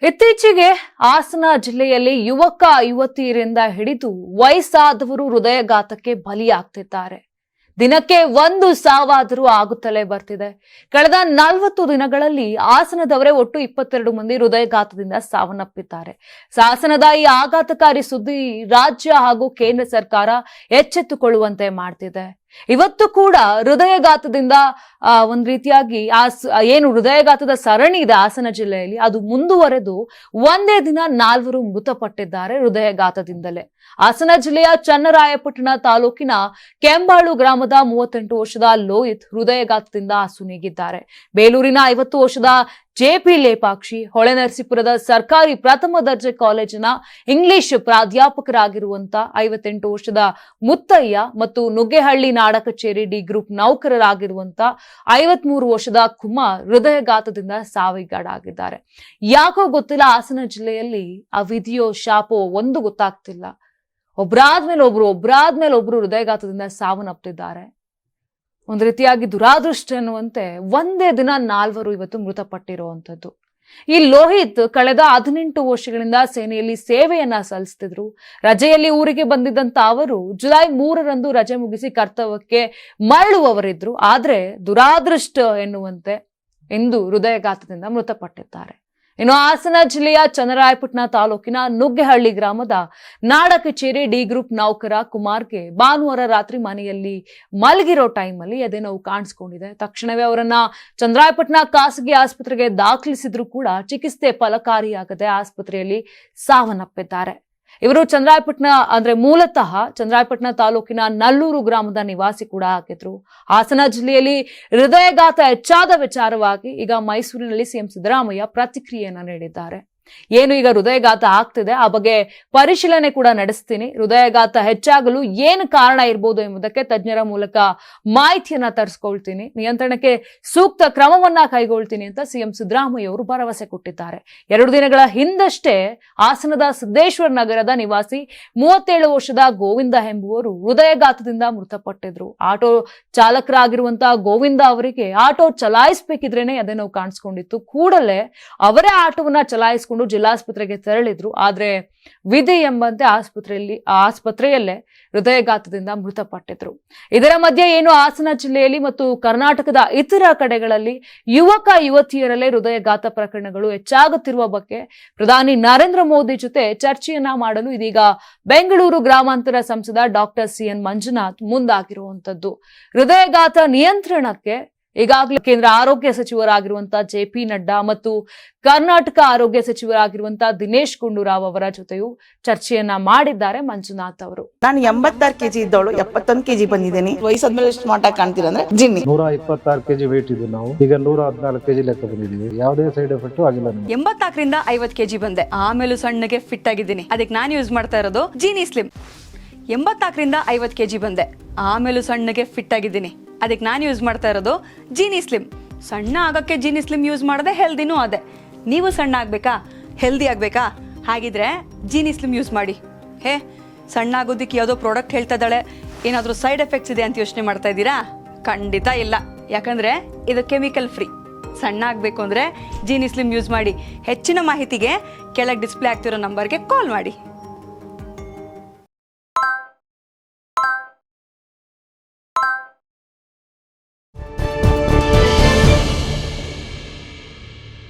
ಇತ್ತೀಚೆಗೆ ಹಾಸನ ಜಿಲ್ಲೆಯಲ್ಲಿ ಯುವಕ ಯುವತಿಯರಿಂದ ಹಿಡಿದು ವಯಸ್ಸಾದವರು ಹೃದಯಘಾತಕ್ಕೆ ಬಲಿಯಾಗ್ತಿದ್ದಾರೆ. ದಿನಕ್ಕೆ ಒಂದು ಸಾವಾದರೂ ಆಗುತ್ತಲೇ ಬರ್ತಿದೆ. ಕಳೆದ 40 ದಿನಗಳಲ್ಲಿ ಹಾಸನದವರೇ ಒಟ್ಟು 22 ಮಂದಿ ಹೃದಯಘಾತದಿಂದ ಸಾವನ್ನಪ್ಪಿದ್ದಾರೆ. ಹಾಸನದ ಈ ಆಘಾತಕಾರಿ ಸುದ್ದಿ ರಾಜ್ಯ ಹಾಗೂ ಕೇಂದ್ರ ಸರ್ಕಾರ ಎಚ್ಚೆತ್ತುಕೊಳ್ಳುವಂತೆ ಮಾಡ್ತಿದೆ. ಇವತ್ತು ಕೂಡ ಹೃದಯಘಾತದಿಂದ ಒಂದ್ ರೀತಿಯಾಗಿ ಏನು ಹೃದಯಘಾತದ ಸರಣಿ ಇದೆ ಹಾಸನ ಜಿಲ್ಲೆಯಲ್ಲಿ, ಅದು ಮುಂದುವರೆದು ಒಂದೇ ದಿನ 4 ಮೃತಪಟ್ಟಿದ್ದಾರೆ ಹೃದಯಘಾತದಿಂದಲೇ. ಹಾಸನ ಜಿಲ್ಲೆಯ ಚನ್ನರಾಯಪಟ್ಟಣ ತಾಲೂಕಿನ ಕೆಂಬಾಳು ಗ್ರಾಮದ 38 ವರ್ಷದ ಲೋಹಿತ್ ಹೃದಯಘಾತದಿಂದ ಅಸುನೀಗಿದ್ದಾರೆ. ಬೇಲೂರಿನ 50 ವರ್ಷದ ಜೆಪಿ ಲೇಪಾಕ್ಷಿ, ಹೊಳೆನರಸೀಪುರದ ಸರ್ಕಾರಿ ಪ್ರಥಮ ದರ್ಜೆ ಕಾಲೇಜಿನ ಇಂಗ್ಲಿಷ್ ಪ್ರಾಧ್ಯಾಪಕರಾಗಿರುವಂತ 58 ವರ್ಷದ ಮುತ್ತಯ್ಯ ಮತ್ತು ನುಗ್ಗೆಹಳ್ಳಿ ನಾಡ ಕಚೇರಿ ಡಿ ಗ್ರೂಪ್ ನೌಕರರಾಗಿರುವಂತ 53 ವರ್ಷದ ಕುಮಾರ್ ಹೃದಯಘಾತದಿಂದ ಸಾವಿಗೀಡಾಗಿದ್ದಾರೆ. ಯಾಕೋ ಗೊತ್ತಿಲ್ಲ, ಹಾಸನ ಜಿಲ್ಲೆಯಲ್ಲಿ ಆ ವಿಧಿಯೋ ಶಾಪೋ ಒಂದು ಗೊತ್ತಾಗ್ತಿಲ್ಲ. ಒಬ್ರಾದ್ಮೇಲೆ ಒಬ್ರು ಹೃದಯಘಾತದಿಂದ ಸಾವನ್ನಪ್ಪಿದ್ದಾರೆ. ಒಂದು ರೀತಿಯಾಗಿ ದುರಾದೃಷ್ಟ ಎನ್ನುವಂತೆ ಒಂದೇ ದಿನ 4 ಇವತ್ತು ಮೃತಪಟ್ಟಿರುವಂತದ್ದು. ಈ ಲೋಹಿತ್ ಕಳೆದ 18 ವರ್ಷಗಳಿಂದ ಸೇನೆಯಲ್ಲಿ ಸೇವೆಯನ್ನ ಸಲ್ಲಿಸ್ತಿದ್ರು. ರಜೆಯಲ್ಲಿ ಊರಿಗೆ ಬಂದಿದ್ದಂತ ಅವರು ಜುಲೈ 3ರಂದು ರಜೆ ಮುಗಿಸಿ ಕರ್ತವ್ಯಕ್ಕೆ ಮರಳುವವರಿದ್ರು. ಆದ್ರೆ ದುರಾದೃಷ್ಟ ಎನ್ನುವಂತೆ ಇಂದು ಹೃದಯಘಾತದಿಂದ ಮೃತಪಟ್ಟಿದ್ದಾರೆ. ಇನ್ನು ಹಾಸನ ಜಿಲ್ಲೆಯ ಚನ್ನರಾಯಪಟ್ಟಣ ತಾಲೂಕಿನ ನುಗ್ಗೆಹಳ್ಳಿ ಗ್ರಾಮದ ನಾಡ ಕಚೇರಿ ಡಿ ಗ್ರೂಪ್ ನೌಕರ ಕುಮಾರ್ಗೆ ಭಾನುವಾರ ರಾತ್ರಿ ಮನೆಯಲ್ಲಿ ಮಲಗಿರೋ ಟೈಮಲ್ಲಿ ಎದೆನೋವು ಕಾಣಿಸ್ಕೊಂಡಿದೆ. ತಕ್ಷಣವೇ ಅವರನ್ನ ಚನ್ನರಾಯಪಟ್ಟಣ ಖಾಸಗಿ ಆಸ್ಪತ್ರೆಗೆ ದಾಖಲಿಸಿದ್ರು ಕೂಡ ಚಿಕಿತ್ಸೆ ಫಲಕಾರಿಯಾಗದೆ ಆಸ್ಪತ್ರೆಯಲ್ಲಿ ಸಾವನ್ನಪ್ಪಿದ್ದಾರೆ. ಇವರು ಮೂಲತಃ ಚನ್ನರಾಯಪಟ್ಟಣ ತಾಲೂಕಿನ ನಲ್ಲೂರು ಗ್ರಾಮದ ನಿವಾಸಿ ಕೂಡ ಆಗಿದ್ರು. ಹಾಸನ ಜಿಲ್ಲೆಯಲ್ಲಿ ಹೃದಯಘಾತ ಹೆಚ್ಚಾದ ವಿಚಾರವಾಗಿ ಈಗ ಮೈಸೂರಿನಲ್ಲಿ ಸಿಎಂ ಸಿದ್ದರಾಮಯ್ಯ ಪ್ರತಿಕ್ರಿಯೆಯನ್ನ ನೀಡಿದ್ದಾರೆ. ಏನು ಈಗ ಹೃದಯಘಾತ ಆಗ್ತಿದೆ, ಆ ಬಗ್ಗೆ ಪರಿಶೀಲನೆ ಕೂಡ ನಡೆಸ್ತೀನಿ. ಹೃದಯಘಾತ ಹೆಚ್ಚಾಗಲು ಏನು ಕಾರಣ ಇರಬಹುದು ಎಂಬುದಕ್ಕೆ ತಜ್ಞರ ಮೂಲಕ ಮಾಹಿತಿಯನ್ನ ತರಿಸ್ಕೊಳ್ತೀನಿ, ನಿಯಂತ್ರಣಕ್ಕೆ ಸೂಕ್ತ ಕ್ರಮವನ್ನ ಕೈಗೊಳ್ತೀನಿ ಅಂತ ಸಿಎಂ ಸಿದ್ದರಾಮಯ್ಯ ಅವರು ಭರವಸೆ ಕೊಟ್ಟಿದ್ದಾರೆ. 2 ದಿನಗಳ ಹಿಂದಷ್ಟೇ ಹಾಸನದ ಸಿದ್ದೇಶ್ವರ ನಗರದ ನಿವಾಸಿ 37 ವರ್ಷದ ಗೋವಿಂದ ಎಂಬುವರು ಹೃದಯಘಾತದಿಂದ ಮೃತಪಟ್ಟಿದ್ರು. ಆಟೋ ಚಾಲಕರಾಗಿರುವಂತಹ ಗೋವಿಂದ ಅವರಿಗೆ ಆಟೋ ಚಲಾಯಿಸಬೇಕಿದ್ರೇನೆ ಅದೇನೋ ಕಾಣಿಸ್ಕೊಂಡಿತ್ತು. ಕೂಡಲೇ ಅವರೇ ಆಟೋವನ್ನ ಚಲಾಯಿಸಿಕೊಂಡು ಜಿಲ್ಲಾಸ್ಪತ್ರೆಗೆ ತೆರಳಿದ್ರು. ಆದ್ರೆ ವಿಧಿ ಎಂಬಂತೆ ಆಸ್ಪತ್ರೆಯಲ್ಲೇ ಹೃದಯಘಾತದಿಂದ ಮೃತಪಟ್ಟಿದ್ರು. ಇದರ ಮಧ್ಯೆ ಏನು ಹಾಸನ ಜಿಲ್ಲೆಯಲ್ಲಿ ಮತ್ತು ಕರ್ನಾಟಕದ ಇತರ ಕಡೆಗಳಲ್ಲಿ ಯುವಕ ಯುವತಿಯರಲ್ಲೇ ಹೃದಯಘಾತ ಪ್ರಕರಣಗಳು ಹೆಚ್ಚಾಗುತ್ತಿರುವ ಬಗ್ಗೆ ಪ್ರಧಾನಿ ನರೇಂದ್ರ ಮೋದಿ ಜೊತೆ ಚರ್ಚೆಯನ್ನ ಮಾಡಲು ಇದೀಗ ಬೆಂಗಳೂರು ಗ್ರಾಮಾಂತರ ಸಂಸದ ಡಾಕ್ಟರ್ ಸಿಎನ್ ಮಂಜುನಾಥ್ ಮುಂದಾಗಿರುವಂತದ್ದು. ಹೃದಯಘಾತ ನಿಯಂತ್ರಣಕ್ಕೆ ಈಗಾಗಲೇ ಕೇಂದ್ರ ಆರೋಗ್ಯ ಸಚಿವರಾಗಿರುವಂತಹ ಜೆಪಿ ನಡ್ಡಾ ಮತ್ತು ಕರ್ನಾಟಕ ಆರೋಗ್ಯ ಸಚಿವರಾಗಿರುವಂತಹ ದಿನೇಶ್ ಗುಂಡೂರಾವ್ ಅವರ ಜೊತೆಯೂ ಚರ್ಚೆಯನ್ನ ಮಾಡಿದ್ದಾರೆ ಮಂಜುನಾಥ್ ಅವರು. ನಾನು 86 kg ಇದ್ದವಳು 71 kg ಬಂದಿದ್ದೇನೆ. ವಯಸ್ಸಾದ್ಮೇಲೆ ಸ್ಮಾರ್ಟ್ ಆಗಿ ಕಾಣ್ತೀರಾ ಅಂದ್ರೆ ಜಿನ್ನಿ. 126 kg ವೇಟ್ ಇದೆ. ನಾವು ಈಗ 114 kg ಲೆಕ್ಕ ಬಂದಿದ್ದೀವಿ. ಯಾವುದೇ ಸೈಡ್ ಎಫೆಕ್ಟ್ ಆಗಿಲ್ಲ. 84ರಿಂದ 50 kg ಬಂದೆ. ಆಮೇಲೆ ಸಣ್ಣಗೆ ಫಿಟ್ ಆಗಿದ್ದೀನಿ. ಅದಕ್ಕೆ ನಾನು ಯೂಸ್ ಮಾಡ್ತಾ ಇರೋದು ಜೀನಿ ಸ್ಲಿಮ್. 84ರಿಂದ 50 kg ಬಂದೆ. ಆಮೇಲೆ ಸಣ್ಣಗೆ ಫಿಟ್ ಆಗಿದ್ದೀನಿ. ಅದಕ್ಕೆ ನಾನು ಯೂಸ್ ಮಾಡ್ತಾ ಇರೋದು ಜೀನಿ ಸ್ಲಿಮ್. ಸಣ್ಣ ಆಗಕ್ಕೆ ಜೀನಿ ಸ್ಲಿಮ್ ಯೂಸ್ ಮಾಡದೆ ಹೆಲ್ದಿನೂ ಅದೇ. ನೀವು ಸಣ್ಣ ಆಗ್ಬೇಕಾ, ಹೆಲ್ದಿ ಆಗ್ಬೇಕಾ? ಹಾಗಿದ್ರೆ ಜೀನಿ ಸ್ಲಿಮ್ ಯೂಸ್ ಮಾಡಿ. ಸಣ್ಣ ಆಗೋದಕ್ಕೆ ಯಾವುದೋ ಪ್ರಾಡಕ್ಟ್ ಹೇಳ್ತಾ ಇದ್ದಾಳೆ, ಏನಾದರೂ ಸೈಡ್ ಎಫೆಕ್ಟ್ಸ್ ಇದೆ ಅಂತ ಯೋಚನೆ ಮಾಡ್ತಾ ಇದ್ದೀರಾ? ಖಂಡಿತ ಇಲ್ಲ, ಯಾಕಂದ್ರೆ ಇದು ಕೆಮಿಕಲ್ ಫ್ರೀ. ಸಣ್ಣ ಆಗಬೇಕು ಅಂದರೆ ಜೀನಿ ಸ್ಲಿಮ್ ಯೂಸ್ ಮಾಡಿ. ಹೆಚ್ಚಿನ ಮಾಹಿತಿಗೆ ಕೆಳಗೆ ಡಿಸ್ಪ್ಲೇ ಆಗ್ತಿರೋ ನಂಬರ್ಗೆ ಕಾಲ್ ಮಾಡಿ.